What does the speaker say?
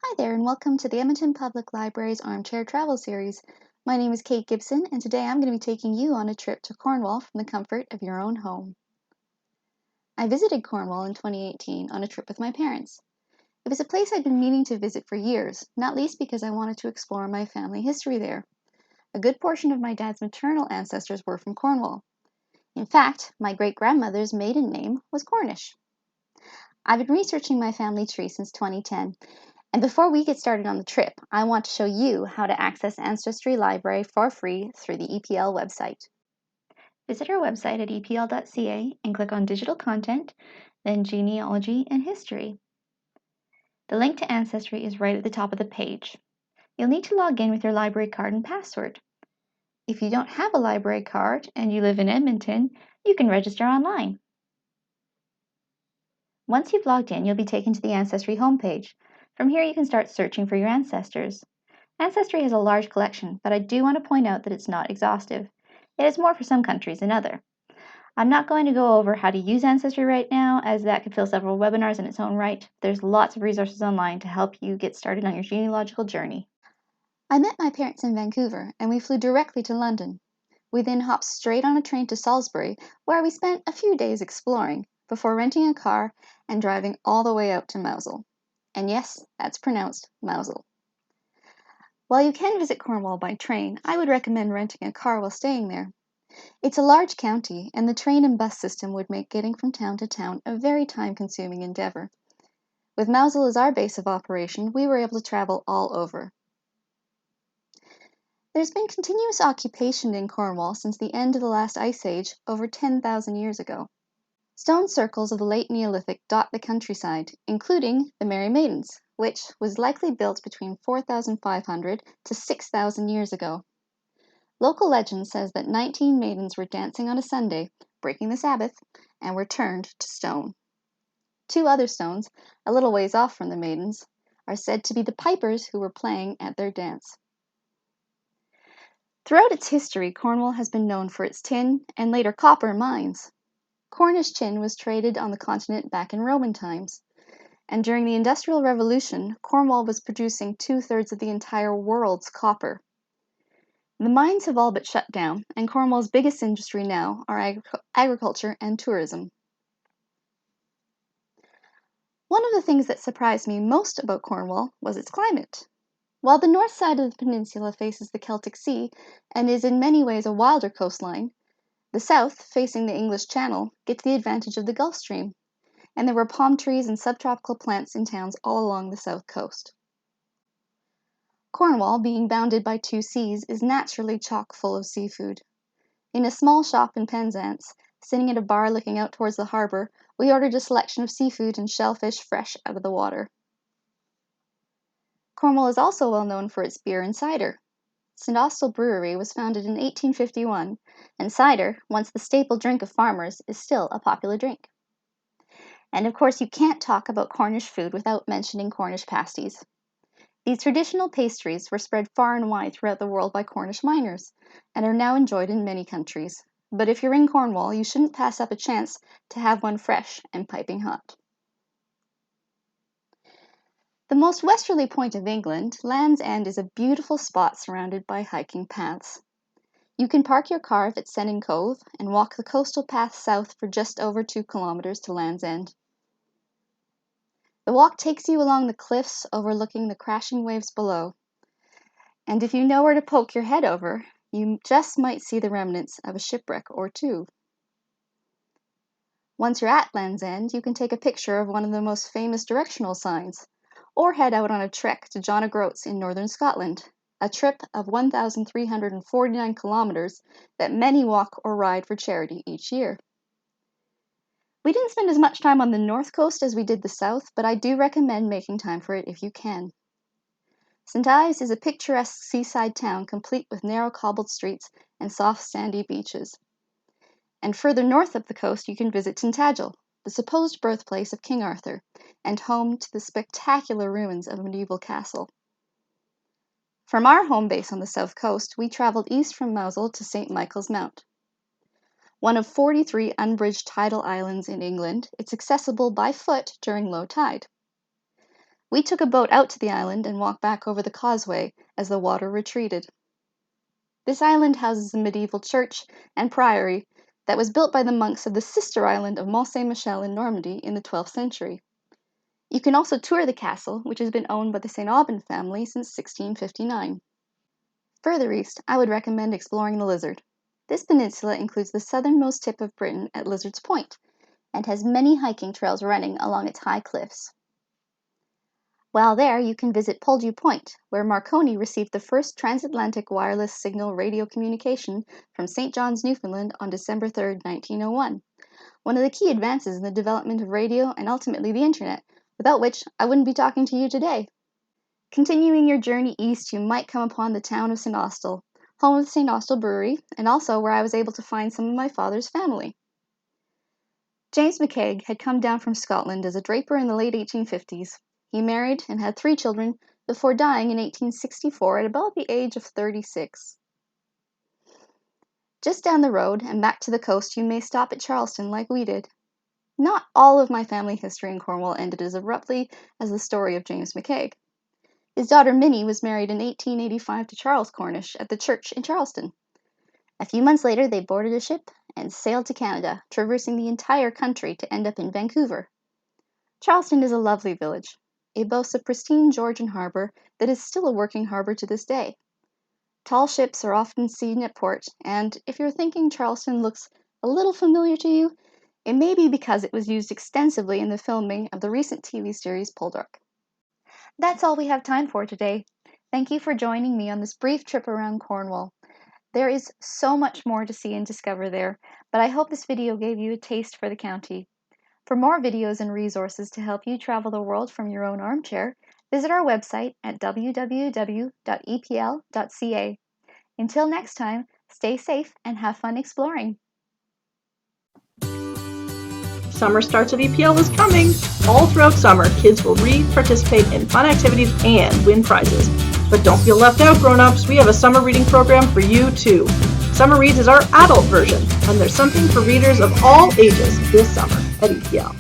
Hi there, and welcome to the Edmonton Public Library's Armchair Travel Series. My name is Kate Gibson, and today I'm going to be taking you on a trip to Cornwall from the comfort of your own home. I visited Cornwall in 2018 on a trip with my parents. It was a place I'd been meaning to visit for years, not least because I wanted to explore my family history there. A good portion of my dad's maternal ancestors were from Cornwall. In fact, my great-grandmother's maiden name was Cornish. I've been researching my family tree since 2010, and before we get started on the trip, I want to show you how to access Ancestry Library for free through the EPL website. Visit our website at epl.ca and click on Digital Content, then Genealogy and History. The link to Ancestry is right at the top of the page. You'll need to log in with your library card and password. If you don't have a library card and you live in Edmonton, you can register online. Once you've logged in, you'll be taken to the Ancestry homepage. From here, you can start searching for your ancestors. Ancestry has a large collection, but I do want to point out that it's not exhaustive. It is more for some countries than others. I'm not going to go over how to use Ancestry right now, as that could fill several webinars in its own right. There's lots of resources online to help you get started on your genealogical journey. I met my parents in Vancouver, and we flew directly to London. We then hopped straight on a train to Salisbury, where we spent a few days exploring, before renting a car and driving all the way out to Mousel. And yes, that's pronounced Mousel. While you can visit Cornwall by train, I would recommend renting a car while staying there. It's a large county, and the train and bus system would make getting from town to town a very time-consuming endeavor. With Mousel as our base of operation, we were able to travel all over. There's been continuous occupation in Cornwall since the end of the last ice age over 10,000 years ago. Stone circles of the late Neolithic dot the countryside, including the Merry Maidens, which was likely built between 4,500 to 6,000 years ago. Local legend says that 19 maidens were dancing on a Sunday, breaking the Sabbath, and were turned to stone. Two other stones, a little ways off from the maidens, are said to be the pipers who were playing at their dance. Throughout its history, Cornwall has been known for its tin and later copper mines. Cornish tin was traded on the continent back in Roman times, and during the Industrial Revolution, Cornwall was producing 2/3 of the entire world's copper. The mines have all but shut down, and Cornwall's biggest industry now are agriculture and tourism. One of the things that surprised me most about Cornwall was its climate. While the north side of the peninsula faces the Celtic Sea and is in many ways a wilder coastline, the south, facing the English Channel, gets the advantage of the Gulf Stream, and there were palm trees and subtropical plants in towns all along the south coast. Cornwall, being bounded by two seas, is naturally chock full of seafood. In a small shop in Penzance, sitting at a bar looking out towards the harbor, we ordered a selection of seafood and shellfish fresh out of the water. Cornwall is also well known for its beer and cider. St. Austell Brewery was founded in 1851, and cider, once the staple drink of farmers, is still a popular drink. And of course, you can't talk about Cornish food without mentioning Cornish pasties. These traditional pastries were spread far and wide throughout the world by Cornish miners, and are now enjoyed in many countries. But if you're in Cornwall, you shouldn't pass up a chance to have one fresh and piping hot. The most westerly point of England, Land's End is a beautiful spot surrounded by hiking paths. You can park your car at Sennin Cove and walk the coastal path south for just over 2 kilometers to Land's End. The walk takes you along the cliffs overlooking the crashing waves below. And if you know where to poke your head over, you just might see the remnants of a shipwreck or two. Once you're at Land's End, you can take a picture of one of the most famous directional signs, or head out on a trek to John O'Groats in northern Scotland, a trip of 1,349 kilometers that many walk or ride for charity each year. We didn't spend as much time on the north coast as we did the south, but I do recommend making time for it if you can. St. Ives is a picturesque seaside town complete with narrow cobbled streets and soft sandy beaches. And further north of the coast you can visit Tintagel, the supposed birthplace of King Arthur, and home to the spectacular ruins of a medieval castle. From our home base on the south coast, we traveled east from Mousel to St. Michael's Mount. One of 43 unbridged tidal islands in England, it's accessible by foot during low tide. We took a boat out to the island and walked back over the causeway as the water retreated. This island houses a medieval church and priory that was built by the monks of the sister island of Mont Saint-Michel in Normandy in the 12th century. You can also tour the castle, which has been owned by the St. Aubin family since 1659. Further east, I would recommend exploring the Lizard. This peninsula includes the southernmost tip of Britain at Lizard's Point and has many hiking trails running along its high cliffs. While there, you can visit Poldhu Point, where Marconi received the first transatlantic wireless signal radio communication from St. John's, Newfoundland on December 3, 1901, one of the key advances in the development of radio and ultimately the internet, without which I wouldn't be talking to you today. Continuing your journey east, you might come upon the town of St. Austell, home of the St. Austell Brewery, and also where I was able to find some of my father's family. James McCaig had come down from Scotland as a draper in the late 1850s. He married and had 3 children before dying in 1864 at about the age of 36. Just down the road and back to the coast, you may stop at Charleston like we did. Not all of my family history in Cornwall ended as abruptly as the story of James McCaig. His daughter Minnie was married in 1885 to Charles Cornish at the church in Charleston. A few months later, they boarded a ship and sailed to Canada, traversing the entire country to end up in Vancouver. Charleston is a lovely village. It boasts a pristine Georgian harbor that is still a working harbor to this day. Tall ships are often seen at port, and if you're thinking Charleston looks a little familiar to you, it may be because it was used extensively in the filming of the recent TV series Poldark. That's all we have time for today. Thank you for joining me on this brief trip around Cornwall. There is so much more to see and discover there, but I hope this video gave you a taste for the county. For more videos and resources to help you travel the world from your own armchair, visit our website at www.epl.ca. Until next time, stay safe and have fun exploring. Summer Starts at EPL is coming! All throughout summer, kids will read, participate in fun activities, and win prizes. But don't feel left out, grown-ups. We have a summer reading program for you, too. Summer Reads is our adult version, and there's something for readers of all ages this summer at EPL.